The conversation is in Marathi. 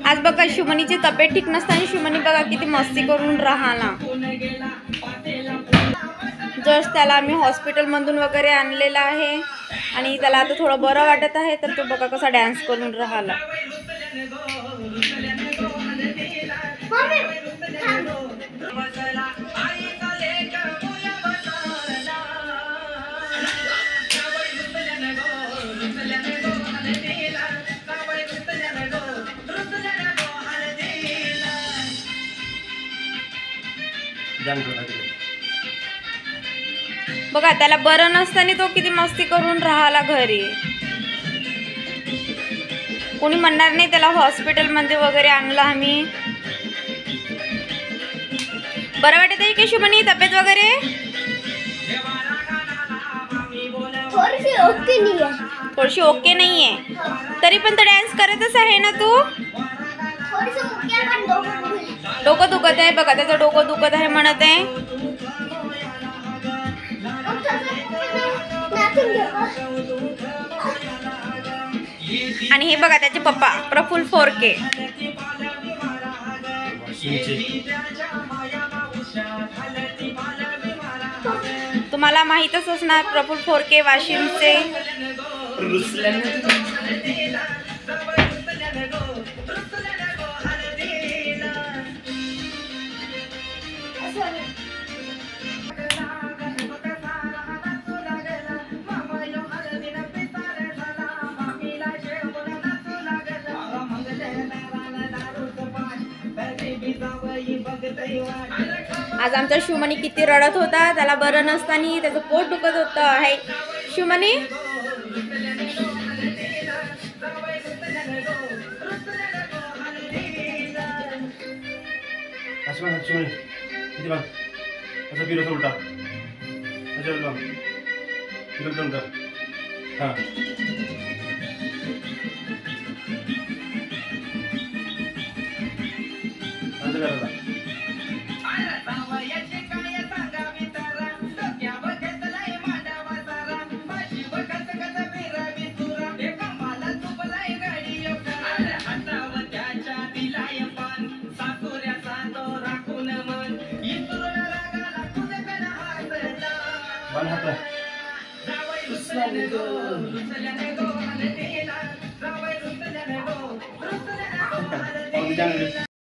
आज बघा शुमनीची तब्येत ठीक नसताना शुमनी बघा किती मस्ती करून राहिला। जस्ट त्याला आम्ही हॉस्पिटलमधून वगैरे आणलेला आहे आणि त्याला आता थोडं बरं वाटत आहे, तर तो बघा कसा डान्स करून राहिला। बघा त्याला बरं नसताना तो किती मस्ती करून राहिला घरी। कोणी म्हणणार नाही त्याला हॉस्पिटलमध्ये वगैरे आणलं आम्ही। बरं वाटत आहे की शुमनी तब्येत वगैरे? थोडीशी ओके नाहीये, तरी पण तो डान्स करतच आहे ना तू? डोकं दुखत आहे बघा, त्याचं डोकं दुखत आहे म्हणत आहे। आणि हे बघा त्याचे पप्पा प्रफुल्ल फोरके। तुम्हाला माहीतच असणार प्रफुल्ल फोरके वाशिमचे। आज आमचा शुमनी किती रडत होता, त्याला बरं नसताना त्याचं पोट दुखत होतं आहे। शुमनी